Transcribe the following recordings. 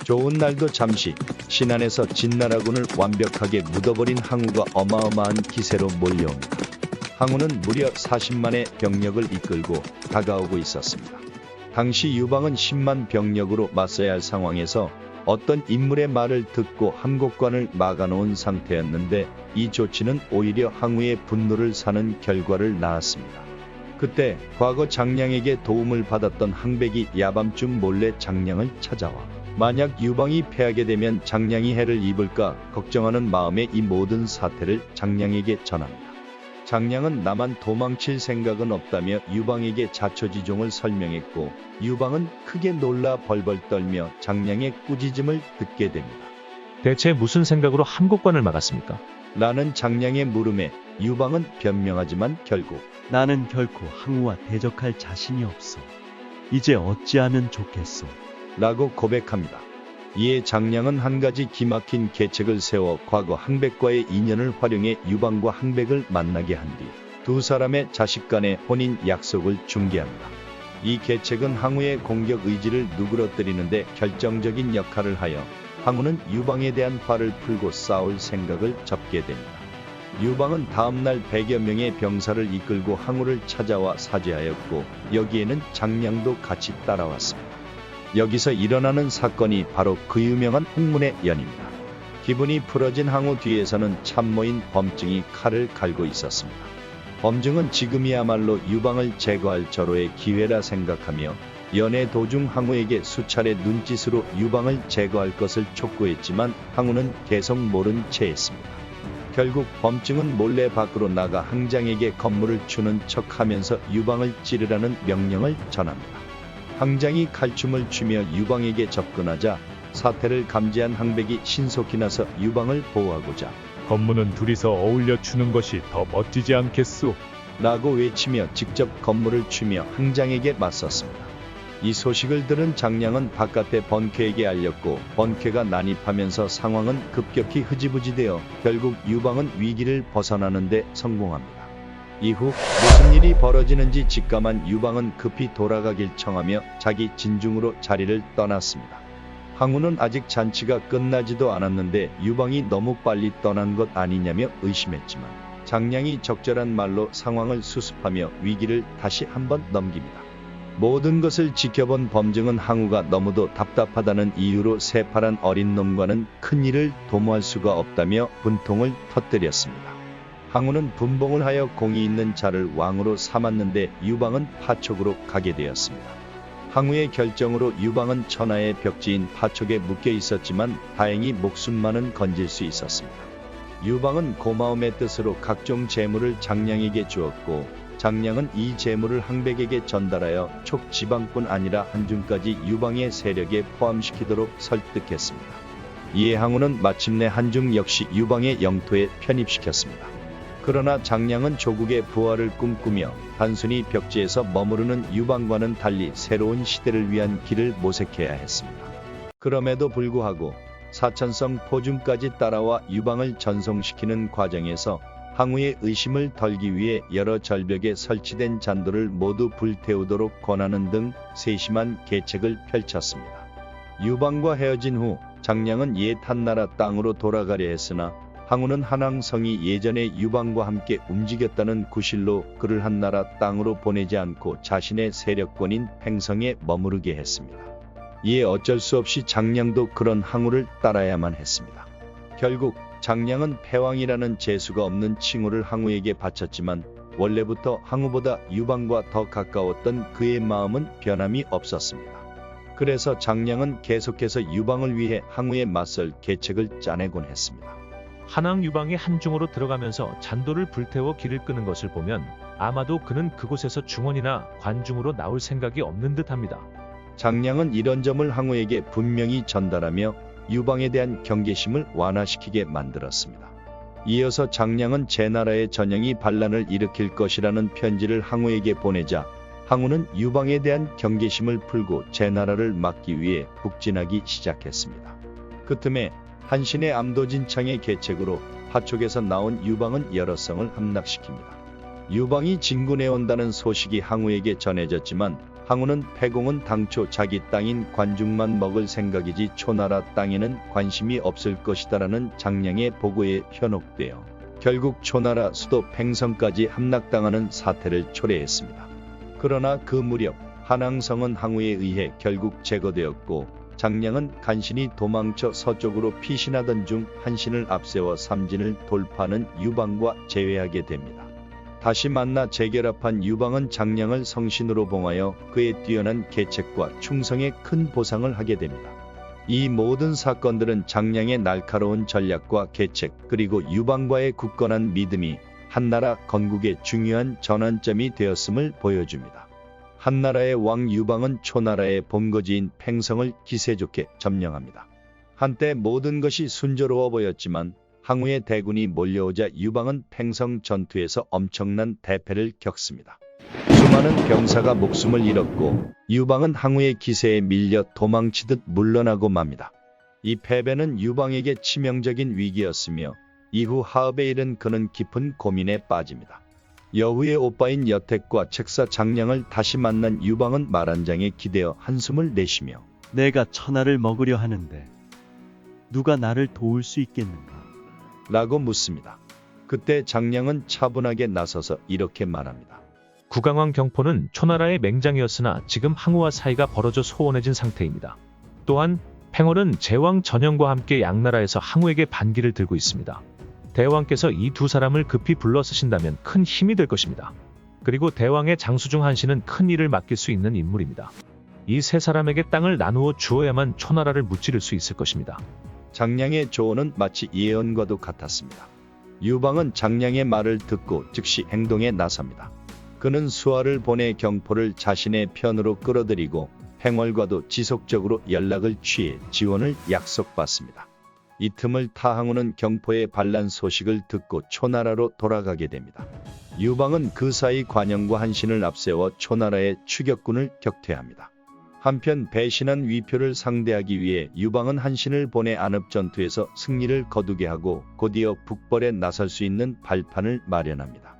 좋은 날도 잠시 신안에서 진나라군을 완벽하게 묻어버린 항우가 어마어마한 기세로 몰려옵니다. 항우는 무려 40만의 병력을 이끌고 다가오고 있었습니다. 당시 유방은 10만 병력으로 맞서야 할 상황에서 어떤 인물의 말을 듣고 함곡관을 막아놓은 상태였는데 이 조치는 오히려 항우의 분노를 사는 결과를 낳았습니다. 그때 과거 장량에게 도움을 받았던 항백이 야밤쯤 몰래 장량을 찾아와 만약 유방이 패하게 되면 장량이 해를 입을까 걱정하는 마음에 이 모든 사태를 장량에게 전합니다. 장량은 나만 도망칠 생각은 없다며 유방에게 자초지종을 설명했고 유방은 크게 놀라 벌벌 떨며 장량의 꾸짖음을 듣게 됩니다. 대체 무슨 생각으로 함곡관을 막았습니까? 라는 장량의 물음에 유방은 변명하지만 결국 나는 결코 항우와 대적할 자신이 없어. 이제 어찌하면 좋겠소. 라고 고백합니다. 이에 장량은 한 가지 기막힌 계책을 세워 과거 항백과의 인연을 활용해 유방과 항백을 만나게 한 뒤 두 사람의 자식 간의 혼인 약속을 중개합니다. 이 계책은 항우의 공격 의지를 누그러뜨리는데 결정적인 역할을 하여 항우는 유방에 대한 화를 풀고 싸울 생각을 접게 됩니다. 유방은 다음날 100여 명의 병사를 이끌고 항우를 찾아와 사죄하였고 여기에는 장량도 같이 따라왔습니다. 여기서 일어나는 사건이 바로 그 유명한 홍문의 연입니다. 기분이 풀어진 항우 뒤에서는 참모인 범증이 칼을 갈고 있었습니다. 범증은 지금이야말로 유방을 제거할 절호의 기회라 생각하며 연애 도중 항우에게 수차례 눈짓으로 유방을 제거할 것을 촉구했지만 항우는 계속 모른 채 했습니다. 결국 범증은 몰래 밖으로 나가 항장에게 건물을 주는 척하면서 유방을 찌르라는 명령을 전합니다. 항장이 칼춤을 추며 유방에게 접근하자 사태를 감지한 항백이 신속히 나서 유방을 보호하고자 건물은 둘이서 어울려 추는 것이 더 멋지지 않겠소? 라고 외치며 직접 건물을 추며 항장에게 맞섰습니다. 이 소식을 들은 장량은 바깥의 번쾌에게 알렸고 번쾌가 난입하면서 상황은 급격히 흐지부지되어 결국 유방은 위기를 벗어나는데 성공합니다. 이후 무슨 일이 벌어지는지 직감한 유방은 급히 돌아가길 청하며 자기 진중으로 자리를 떠났습니다. 항우는 아직 잔치가 끝나지도 않았는데 유방이 너무 빨리 떠난 것 아니냐며 의심했지만 장량이 적절한 말로 상황을 수습하며 위기를 다시 한번 넘깁니다. 모든 것을 지켜본 범증은 항우가 너무도 답답하다는 이유로 새파란 어린 놈과는 큰 일을 도모할 수가 없다며 분통을 터뜨렸습니다. 항우는 분봉을 하여 공이 있는 자를 왕으로 삼았는데 유방은 파촉으로 가게 되었습니다. 항우의 결정으로 유방은 천하의 벽지인 파촉에 묶여 있었지만 다행히 목숨만은 건질 수 있었습니다. 유방은 고마움의 뜻으로 각종 재물을 장량에게 주었고 장량은 이 재물을 항백에게 전달하여 촉 지방뿐 아니라 한중까지 유방의 세력에 포함시키도록 설득했습니다. 이에 항우는 마침내 한중 역시 유방의 영토에 편입시켰습니다. 그러나 장량은 조국의 부활을 꿈꾸며 단순히 벽지에서 머무르는 유방과는 달리 새로운 시대를 위한 길을 모색해야 했습니다. 그럼에도 불구하고 사천성 포중까지 따라와 유방을 전송시키는 과정에서 항우의 의심을 덜기 위해 여러 절벽에 설치된 잔도를 모두 불태우도록 권하는 등 세심한 계책을 펼쳤습니다. 유방과 헤어진 후 장량은 옛 한나라 땅으로 돌아가려 했으나 항우는 한왕성이 예전에 유방과 함께 움직였다는 구실로 그를 한나라 땅으로 보내지 않고 자신의 세력권인 횡성에 머무르게 했습니다. 이에 어쩔 수 없이 장량도 그런 항우를 따라야만 했습니다. 결국 장량은 패왕이라는 재수가 없는 칭호를 항우에게 바쳤지만 원래부터 항우보다 유방과 더 가까웠던 그의 마음은 변함이 없었습니다. 그래서 장량은 계속해서 유방을 위해 항우에 맞설 계책을 짜내곤 했습니다. 한왕 유방이 한중으로 들어가면서 잔도를 불태워 길을 끄는 것을 보면 아마도 그는 그곳에서 중원이나 관중으로 나올 생각이 없는 듯합니다. 장량은 이런 점을 항우에게 분명히 전달하며 유방에 대한 경계심을 완화시키게 만들었습니다. 이어서 장량은 제나라의 전형이 반란을 일으킬 것이라는 편지를 항우에게 보내자 항우는 유방에 대한 경계심을 풀고 제나라를 막기 위해 북진하기 시작했습니다. 그 틈에 한신의 암도진창의 계책으로 파촉에서 나온 유방은 여러 성을 함락시킵니다. 유방이 진군해 온다는 소식이 항우에게 전해졌지만 항우는 패공은 당초 자기 땅인 관중만 먹을 생각이지 초나라 땅에는 관심이 없을 것이다라는 장량의 보고에 현혹되어 결국 초나라 수도 팽성까지 함락당하는 사태를 초래했습니다. 그러나 그 무렵 한항성은 항우에 의해 결국 제거되었고 장량은 간신히 도망쳐 서쪽으로 피신하던 중 한신을 앞세워 삼진을 돌파하는 유방과 재회하게 됩니다. 다시 만나 재결합한 유방은 장량을 성신으로 봉하여 그의 뛰어난 계책과 충성에 큰 보상을 하게 됩니다. 이 모든 사건들은 장량의 날카로운 전략과 계책 그리고 유방과의 굳건한 믿음이 한나라 건국의 중요한 전환점이 되었음을 보여줍니다. 한나라의 왕 유방은 초나라의 본거지인 팽성을 기세 좋게 점령합니다. 한때 모든 것이 순조로워 보였지만 항우의 대군이 몰려오자 유방은 팽성 전투에서 엄청난 대패를 겪습니다. 수많은 병사가 목숨을 잃었고 유방은 항우의 기세에 밀려 도망치듯 물러나고 맙니다. 이 패배는 유방에게 치명적인 위기였으며 이후 하읍에 이른 그는 깊은 고민에 빠집니다. 여우의 오빠인 여택과 책사 장량을 다시 만난 유방은 말 한 장에 기대어 한숨을 내쉬며 내가 천하를 먹으려 하는데 누가 나를 도울 수 있겠는가? 라고 묻습니다. 그때 장량은 차분하게 나서서 이렇게 말합니다. 국왕왕 경포는 초나라의 맹장이었으나 지금 항우와 사이가 벌어져 소원해진 상태입니다. 또한 팽월은 제왕 전영과 함께 양나라에서 항우에게 반기를 들고 있습니다. 대왕께서 이 두 사람을 급히 불러 쓰신다면 큰 힘이 될 것입니다. 그리고 대왕의 장수 중 한신은 큰 일을 맡길 수 있는 인물입니다. 이 세 사람에게 땅을 나누어 주어야만 초나라를 무찌를 수 있을 것입니다. 장량의 조언은 마치 예언과도 같았습니다. 유방은 장량의 말을 듣고 즉시 행동에 나섭니다. 그는 수하를 보내 경포를 자신의 편으로 끌어들이고 팽월과도 지속적으로 연락을 취해 지원을 약속받습니다. 이 틈을 타 항우는 경포의 반란 소식을 듣고 초나라로 돌아가게 됩니다. 유방은 그 사이 관영과 한신을 앞세워 초나라의 추격군을 격퇴합니다. 한편 배신한 위표를 상대하기 위해 유방은 한신을 보내 안읍전투에서 승리를 거두게 하고 곧이어 북벌에 나설 수 있는 발판을 마련합니다.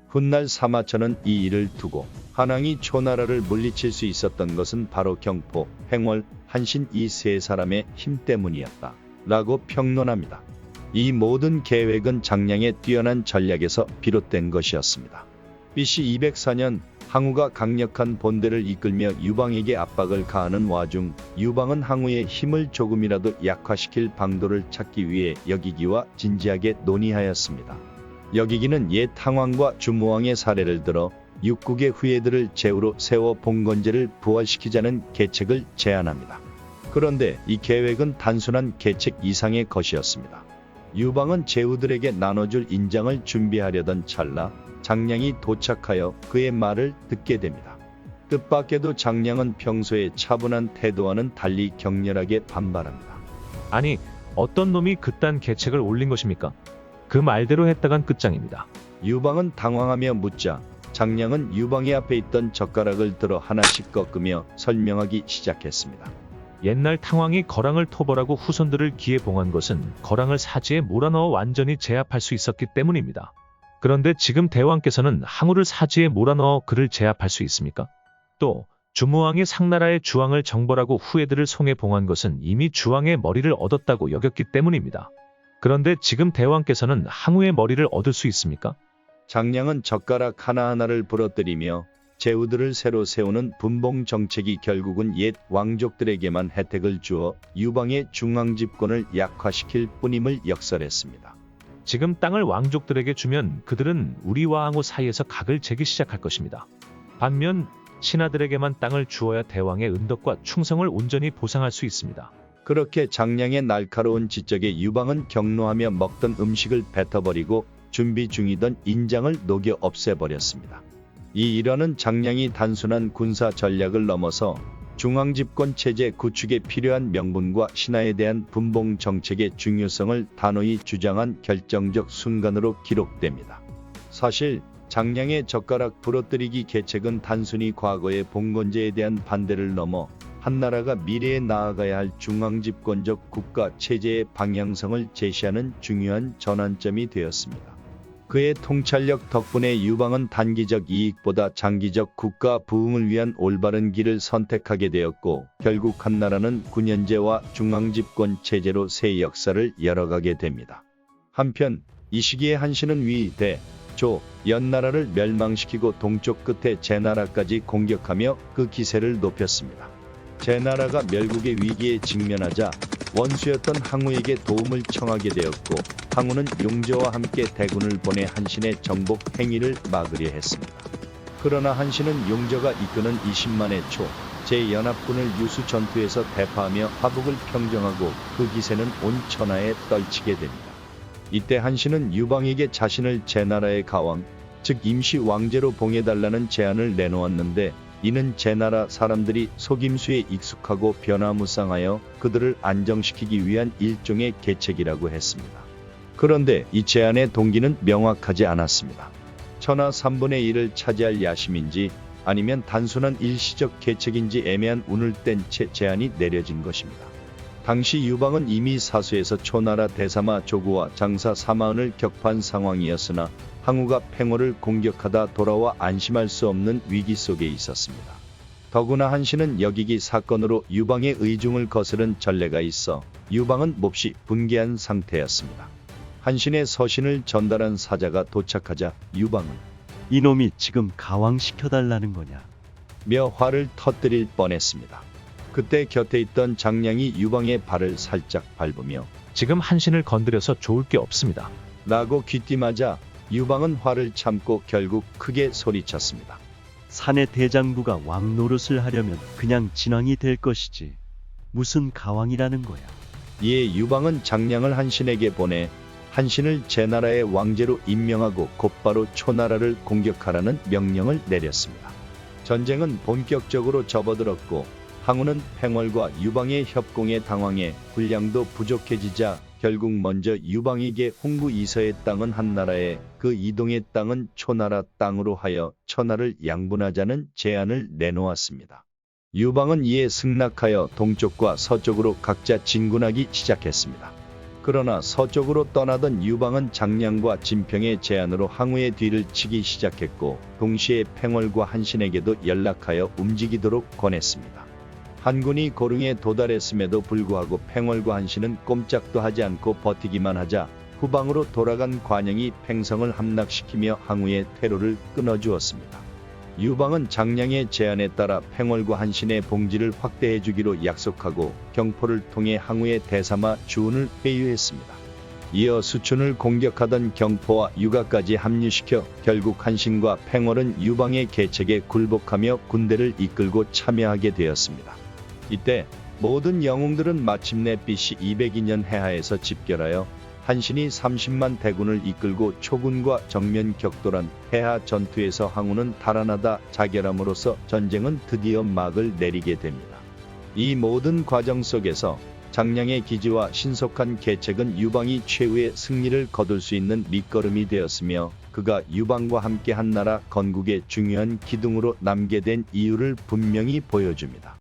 훗날 사마천은 이 일을 두고 한왕이 초나라를 물리칠 수 있었던 것은 바로 경포, 팽월, 한신 이 세 사람의 힘 때문이었다 라고 평론합니다. 이 모든 계획은 장량의 뛰어난 전략에서 비롯된 것이었습니다. BC 204년 항우가 강력한 본대를 이끌며 유방에게 압박을 가하는 와중 유방은 항우의 힘을 조금이라도 약화시킬 방도를 찾기 위해 여기기와 진지하게 논의하였습니다. 여기기는 옛 항왕과 주무왕의 사례를 들어 육국의 후예들을 제후로 세워 봉건제를 부활시키자는 계책을 제안합니다. 그런데 이 계획은 단순한 계책 이상의 것이었습니다. 유방은 제후들에게 나눠줄 인장을 준비하려던 찰나 장량이 도착하여 그의 말을 듣게 됩니다. 뜻밖에도 장량은 평소의 차분한 태도와는 달리 격렬하게 반발합니다. 아니, 어떤 놈이 그딴 계책을 올린 것입니까? 그 말대로 했다간 끝장입니다. 유방은 당황하며 묻자 장량은 유방의 앞에 있던 젓가락을 들어 하나씩 꺾으며 설명하기 시작했습니다. 옛날 탕왕이 거랑을 토벌하고 후손들을 기에 봉한 것은 거랑을 사지에 몰아넣어 완전히 제압할 수 있었기 때문입니다. 그런데 지금 대왕께서는 항우를 사지에 몰아넣어 그를 제압할 수 있습니까? 또 주무왕이 상나라의 주왕을 정벌하고 후예들을 송에 봉한 것은 이미 주왕의 머리를 얻었다고 여겼기 때문입니다. 그런데 지금 대왕께서는 항우의 머리를 얻을 수 있습니까? 장량은 젓가락 하나하나를 부러뜨리며 제후들을 새로 세우는 분봉 정책이 결국은 옛 왕족들에게만 혜택을 주어 유방의 중앙 집권을 약화시킬 뿐임을 역설했습니다. 지금 땅을 왕족들에게 주면 그들은 우리와 항우 사이에서 각을 재기 시작할 것입니다. 반면 신하들에게만 땅을 주어야 대왕의 은덕과 충성을 온전히 보상할 수 있습니다. 그렇게 장량의 날카로운 지적에 유방은 경노하며 먹던 음식을 뱉어버리고 준비 중이던 인장을 녹여 없애버렸습니다. 이 일화는 장량이 단순한 군사 전략을 넘어서 중앙집권 체제 구축에 필요한 명분과 신하에 대한 분봉 정책의 중요성을 단호히 주장한 결정적 순간으로 기록됩니다. 사실 장량의 젓가락 부러뜨리기 계책은 단순히 과거의 봉건제에 대한 반대를 넘어 한나라가 미래에 나아가야 할 중앙집권적 국가 체제의 방향성을 제시하는 중요한 전환점이 되었습니다. 그의 통찰력 덕분에 유방은 단기적 이익보다 장기적 국가 부흥을 위한 올바른 길을 선택하게 되었고 결국 한나라는 군현제와 중앙집권 체제로 새 역사를 열어가게 됩니다. 한편 이 시기에 한신은 위, 대, 조, 연나라를 멸망시키고 동쪽 끝에 제나라까지 공격하며 그 기세를 높였습니다. 제나라가 멸국의 위기에 직면하자 원수였던 항우에게 도움을 청하게 되었고 항우는 용저와 함께 대군을 보내 한신의 정복 행위를 막으려 했습니다. 그러나 한신은 용저가 이끄는 20만의 초 제 연합군을 유수 전투에서 대파하며 화북을 평정하고 그 기세는 온 천하에 떨치게 됩니다. 이때 한신은 유방에게 자신을 제나라의 가왕, 즉 임시 왕제로 봉해달라는 제안을 내놓았는데 이는 제나라 사람들이 속임수에 익숙하고 변화무쌍하여 그들을 안정시키기 위한 일종의 계책이라고 했습니다. 그런데 이 제안의 동기는 명확하지 않았습니다. 천하 3분의 1을 차지할 야심인지 아니면 단순한 일시적 계책인지 애매한 운을 뗀 채 제안이 내려진 것입니다. 당시 유방은 이미 사수에서 초나라 대사마 조구와 장사 사마은을 격파한 상황이었으나 항우가 팽호를 공격하다 돌아와 안심할 수 없는 위기 속에 있었습니다. 더구나 한신은 여기기 사건으로 유방의 의중을 거스른 전례가 있어 유방은 몹시 분개한 상태였습니다. 한신의 서신을 전달한 사자가 도착하자 유방은 이놈이 지금 가왕시켜달라는 거냐? 며 화를 터뜨릴 뻔했습니다. 그때 곁에 있던 장량이 유방의 발을 살짝 밟으며 지금 한신을 건드려서 좋을 게 없습니다. 라고 귀띔하자 유방은 화를 참고 결국 크게 소리쳤습니다. 사내 대장부가 왕 노릇을 하려면 그냥 진왕이 될 것이지 무슨 가왕이라는 거야. 이에 유방은 장량을 한신에게 보내 한신을 제나라의 왕제로 임명하고 곧바로 초나라를 공격하라는 명령을 내렸습니다. 전쟁은 본격적으로 접어들었고 항우는 팽월과 유방의 협공에 당황해 군량도 부족해지자 결국 먼저 유방에게 홍구 이서의 땅은 한나라에 그 이동의 땅은 초나라 땅으로 하여 천하를 양분하자는 제안을 내놓았습니다. 유방은 이에 승낙하여 동쪽과 서쪽으로 각자 진군하기 시작했습니다. 그러나 서쪽으로 떠나던 유방은 장량과 진평의 제안으로 항우의 뒤를 치기 시작했고 동시에 팽월과 한신에게도 연락하여 움직이도록 권했습니다. 한군이 고릉에 도달했음에도 불구하고 팽월과 한신은 꼼짝도 하지 않고 버티기만 하자 후방으로 돌아간 관영이 팽성을 함락시키며 항우의 퇴로를 끊어주었습니다. 유방은 장량의 제안에 따라 팽월과 한신의 봉지를 확대해주기로 약속하고 경포를 통해 항우의 대사마 주운을 회유했습니다. 이어 수춘을 공격하던 경포와 유가까지 합류시켜 결국 한신과 팽월은 유방의 계책에 굴복하며 군대를 이끌고 참여하게 되었습니다. 이때 모든 영웅들은 마침내 BC 202년 해하에서 집결하여 한신이 30만 대군을 이끌고 초군과 정면 격돌한 해하 전투에서 항우는 달아나다 자결함으로써 전쟁은 드디어 막을 내리게 됩니다. 이 모든 과정 속에서 장량의 기지와 신속한 계책은 유방이 최후의 승리를 거둘 수 있는 밑거름이 되었으며 그가 유방과 함께 한나라 건국의 중요한 기둥으로 남게 된 이유를 분명히 보여줍니다.